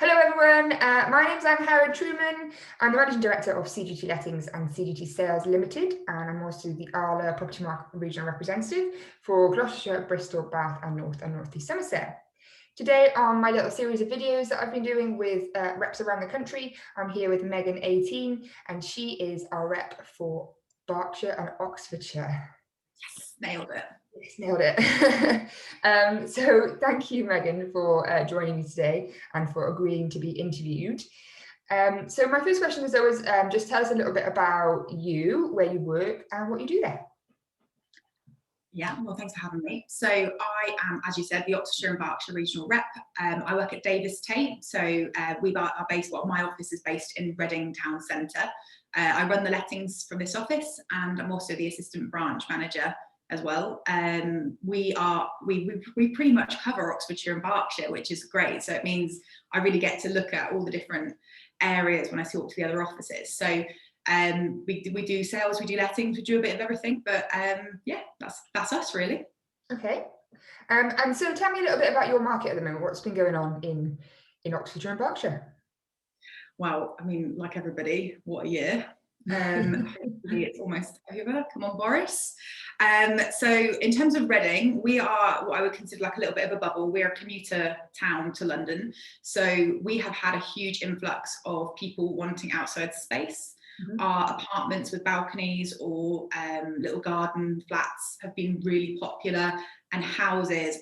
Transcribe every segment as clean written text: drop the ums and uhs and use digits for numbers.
Hello everyone, my name's Anne Truman. I'm the Managing Director of CGT Lettings and CGT Sales Limited, and I'm also the ARLA Property Market Regional Representative for Gloucestershire, Bristol, Bath and North East Somerset. Today on my little series of videos that I've been doing with reps around the country, I'm here with Megan 18, and she is our rep for Berkshire and Oxfordshire. Yes, nailed it. Nailed it. So thank you, Megan, for joining me today and for agreeing to be interviewed. So my first question is always just tell us a little bit about you, where you work and what you do there. Yeah, well, thanks for having me. So I am, as you said, the Oxfordshire and Berkshire regional rep. I work at Davis Tate. So we are based, well, my office is based in Reading Town Centre. I run the lettings from this office, and I'm also the assistant branch manager as well. We pretty much cover Oxfordshire and Berkshire, which is great. So it means I really get to look at all the different areas when I talk to the other offices. So we do sales, we do lettings, we do a bit of everything. But yeah, that's us really. Okay. And so tell me a little bit about your market at the moment. What's been going on in Oxfordshire and Berkshire? Well, I mean, like everybody, what a year. Hopefully it's almost over. Come on, Boris. So in terms of Reading, we are what I would consider like a little bit of a bubble. We're a commuter town to London. So we have had a huge influx of people wanting outside space. Mm-hmm. Our apartments with balconies or little garden flats have been really popular, and houses,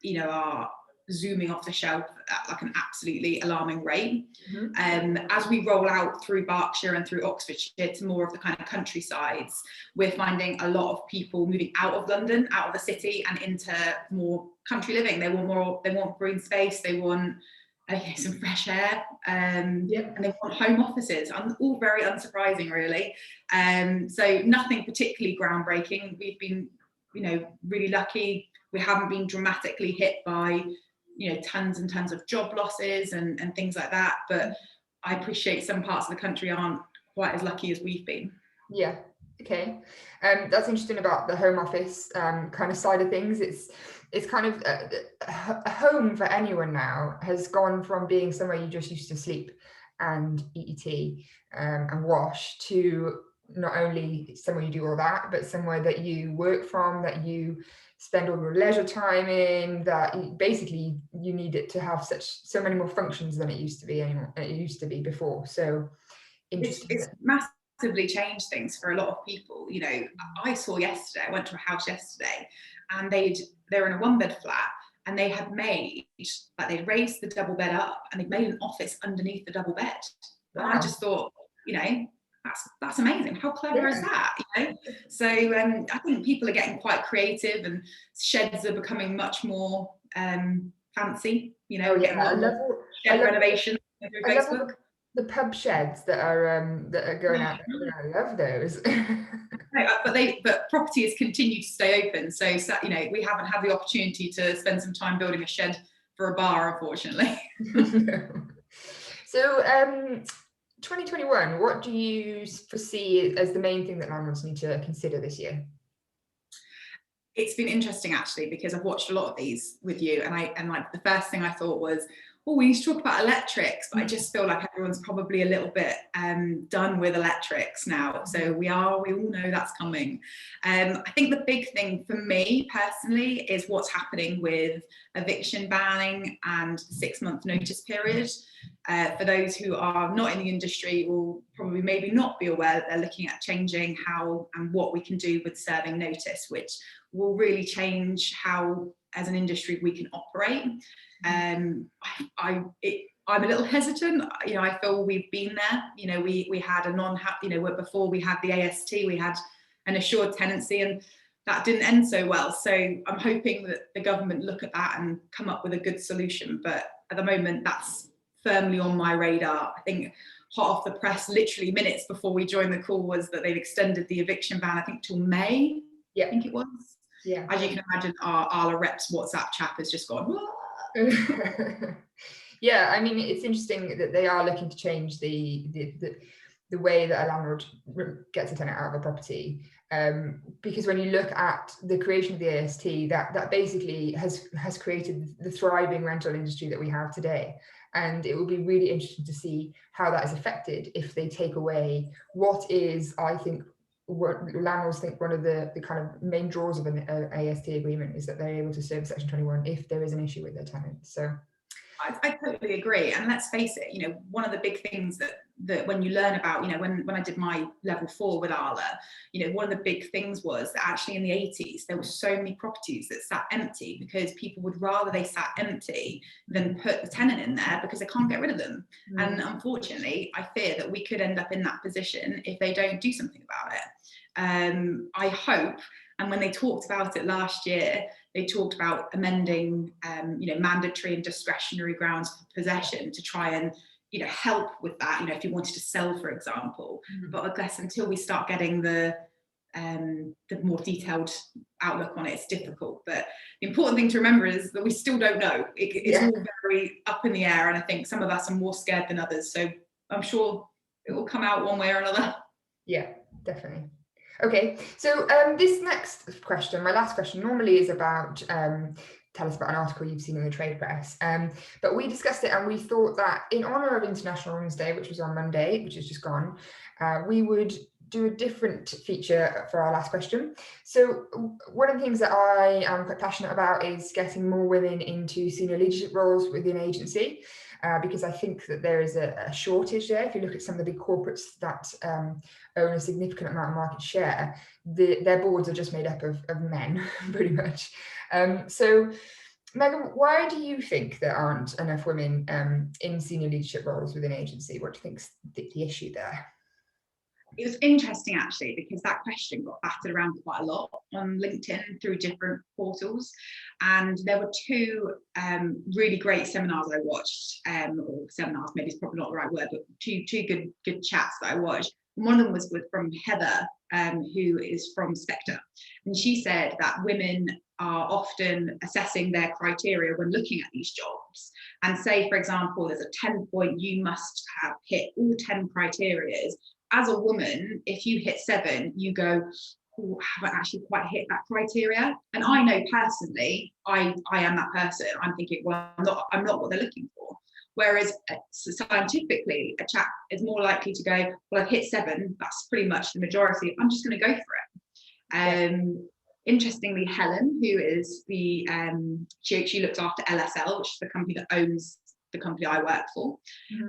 you know, are zooming off the shelf at like an absolutely alarming rate. Mm-hmm. As we roll out through Berkshire and through Oxfordshire to more of the kind of countrysides, we're finding a lot of people moving out of London, out of the city, and into more country living. They want green space, they want some fresh air, and they want home offices. All very unsurprising, really. So nothing particularly groundbreaking. We've been, you know, really lucky. We haven't been dramatically hit by, you know, tons and tons of job losses and things like that. But I appreciate some parts of the country aren't quite as lucky as we've been. Yeah. Okay. That's interesting about the home office kind of side of things. It's kind of a home for anyone now has gone from being somewhere you just used to sleep and eat your tea and wash to not only somewhere you do all that, but somewhere that you work from, that you spend all your leisure time in, that basically you need it to have so many more functions than it used to be anymore. It used to be before. So interesting. It's massively changed things for a lot of people. You know, I saw yesterday, I went to a house yesterday, and they're in a one-bed flat, and they had made, like, they'd raised the double bed up and they'd made an office underneath the double bed. Wow. And I just thought, you know, that's amazing. How clever is that? You know, so I think people are getting quite creative, and sheds are becoming much more fancy. You know, getting a lot more shed renovation through Facebook. The pub sheds that are going out. I love those. But property has continued to stay open. So you know, we haven't had the opportunity to spend some time building a shed for a bar, unfortunately. So 2021, what do you foresee as the main thing that landlords need to consider this year? It's been interesting, actually, because I've watched a lot of these with you, and like the first thing I thought was, oh, we need to talk about electrics, but I just feel like everyone's probably a little bit done with electrics now. So we all know that's coming. I think the big thing for me personally is what's happening with eviction banning and the 6-month notice period. For those who are not in the industry will probably maybe not be aware that they're looking at changing how and what we can do with serving notice, which will really change how, as an industry, we can operate. I'm a little hesitant. You know, I feel we've been there. You know, we had before we had the AST, we had an assured tenancy, and that didn't end so well. So I'm hoping that the government look at that and come up with a good solution. But at the moment, that's firmly on my radar. I think hot off the press, literally minutes before we joined the call, was that they've extended the eviction ban, I think, till May. Yeah, I think it was. Yeah. As you can imagine, our ARLA reps WhatsApp chat has just gone. Yeah, I mean, it's interesting that they are looking to change the way that a landlord gets a tenant out of a property. Because when you look at the creation of the AST, that basically has created the thriving rental industry that we have today. And it will be really interesting to see how that is affected if they take away what is, I think, what landlords think one of the kind of main draws of an AST agreement is that they're able to serve Section 21 if there is an issue with their tenants. So I totally agree. And let's face it, you know, one of the big things that when you learn about, you know, when I did my level 4 with ARLA, you know, one of the big things was that actually in the 80s, there were so many properties that sat empty because people would rather they sat empty than put the tenant in there because they can't get rid of them. And unfortunately, I fear that we could end up in that position if they don't do something about it. I hope, and when they talked about it last year, they talked about amending, you know, mandatory and discretionary grounds for possession to try and, you know, help with that. You know, if you wanted to sell, for example. But I guess until we start getting the more detailed outlook on it, it's difficult. But the important thing to remember is that we still don't know. It's all very up in the air, and I think some of us are more scared than others. So I'm sure it will come out one way or another. Yeah, definitely. Okay, so this next question, my last question, normally is about tell us about an article you've seen in the trade press. But we discussed it and we thought that in honour of International Women's Day, which was on Monday, which is just gone, we would do a different feature for our last question. So one of the things that I am quite passionate about is getting more women into senior leadership roles within agency. Because I think that there is a shortage there. If you look at some of the big corporates that own a significant amount of market share, their boards are just made up of men, pretty much. So, Megan, why do you think there aren't enough women in senior leadership roles within agency? What do you think's the issue there? It was interesting actually, because that question got battered around quite a lot on LinkedIn through different portals. And there were two really great seminars I watched, or seminars, maybe it's probably not the right word, but two good chats that I watched. And one of them was from Heather, who is from Spectre. And she said that women are often assessing their criteria when looking at these jobs. And say, for example, there's a 10-point, you must have hit all 10 criteria. As a woman, if you hit 7, you go, oh, I haven't actually quite hit that criteria. And I know personally, I am that person. I'm thinking, well, I'm not what they're looking for. Whereas scientifically, a chap is more likely to go, well, I've hit 7. That's pretty much the majority. I'm just going to go for it. Interestingly, Helen, who is the, she looks after LSL, which is the company that owns the company I work for.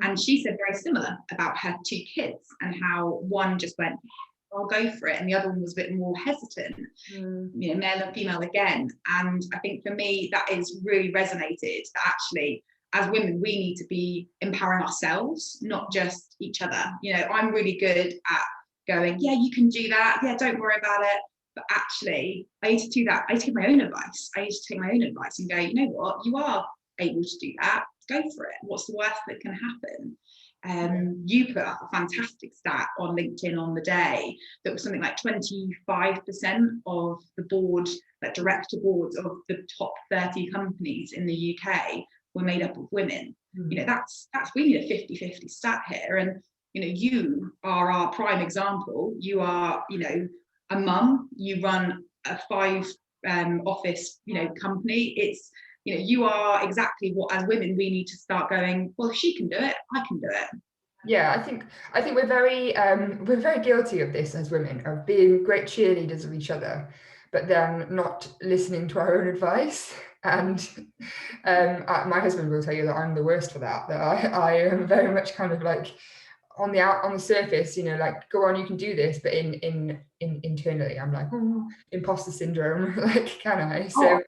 And she said very similar about her 2 kids and how one just went, I'll go for it, and the other one was a bit more hesitant, you know, male and female again. And I think for me, that is really resonated, that actually, as women, we need to be empowering ourselves, not just each other. You know, I'm really good at going, yeah, you can do that. Yeah, don't worry about it. But actually, I need to do that. I take my own advice. I used to take my own advice and go, you know what, you are able to do that. Go for it. What's the worst that can happen? You put up a fantastic stat on LinkedIn on the day that was something like 25% of the board, like director boards of the top 30 companies in the UK were made up of women. You know, that's we need a 50-50 stat here. And you know, you are our prime example. You are, you know, a mum. You run a 5 office, you know, company. It's, you know, you are exactly what, as women, we need to start going, well, if she can do it, I can do it. Yeah, I think we're very guilty of this as women, of being great cheerleaders of each other, but then not listening to our own advice. And my husband will tell you that I'm the worst for that. That I am very much kind of like on the surface, you know, like, go on, you can do this, but in internally, I'm like, oh, imposter syndrome. Like, can I? So.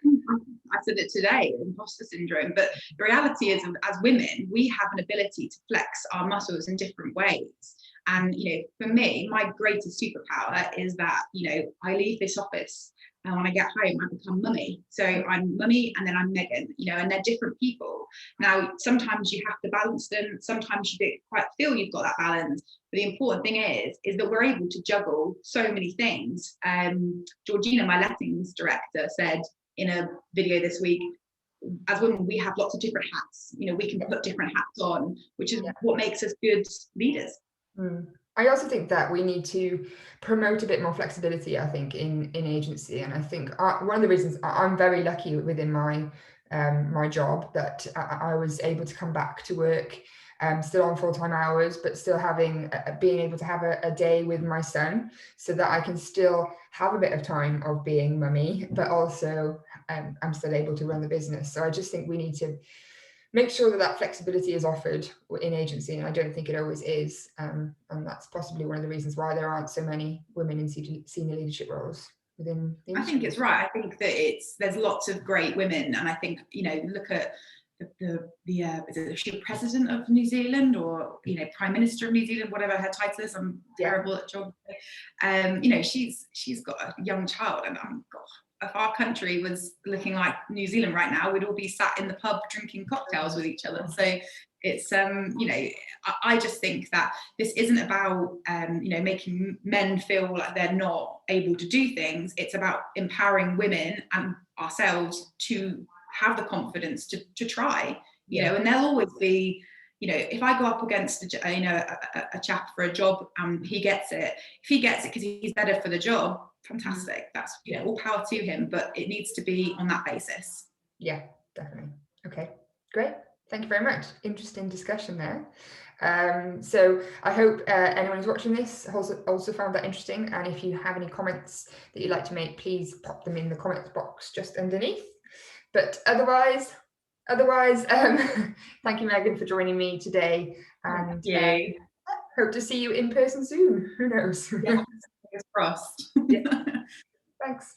I said it today, imposter syndrome. But the reality is, as women, we have an ability to flex our muscles in different ways. And, you know, for me, my greatest superpower is that, you know, I leave this office and when I get home, I become mummy. So I'm mummy and then I'm Megan, you know, and they're different people. Now, sometimes you have to balance them. Sometimes you don't quite feel you've got that balance. But the important thing is that we're able to juggle so many things. Georgina, my lettings director, said in a video this week, as women, we have lots of different hats. You know, we can put different hats on, which is what makes us good leaders. I also think that we need to promote a bit more flexibility, I think, in agency. And I think one of the reasons I'm very lucky within my job that I was able to come back to work still on full-time hours, but still having being able to have a day with my son, so that I can still have a bit of time of being mummy, but also I'm still able to run the business. So I just think we need to make sure that that flexibility is offered in agency, and I don't think it always is, and that's possibly one of the reasons why there aren't so many women in senior leadership roles within the I industry. think it's right. I think that there's lots of great women, and I think, you know, look at is she president of New Zealand, or, you know, Prime Minister of New Zealand, whatever her title is. I'm terrible at geography. You know, she's got a young child, and God, if our country was looking like New Zealand right now, we'd all be sat in the pub drinking cocktails with each other. So it's you know, I just think that this isn't about you know, making men feel like they're not able to do things. It's about empowering women and ourselves to have the confidence to try, you know. And there'll always be, you know, if I go up against a chap for a job and he gets it, if he gets it because he's better for the job, fantastic, that's, you know, all power to him, but it needs to be on that basis. Yeah, definitely. Okay, great, thank you very much. Interesting discussion there. So I hope anyone who's watching this also found that interesting, and if you have any comments that you'd like to make, please pop them in the comments box just underneath. But otherwise, thank you, Megan, for joining me today, and hope to see you in person soon. Who knows? Yeah, fingers crossed. Yeah. Thanks.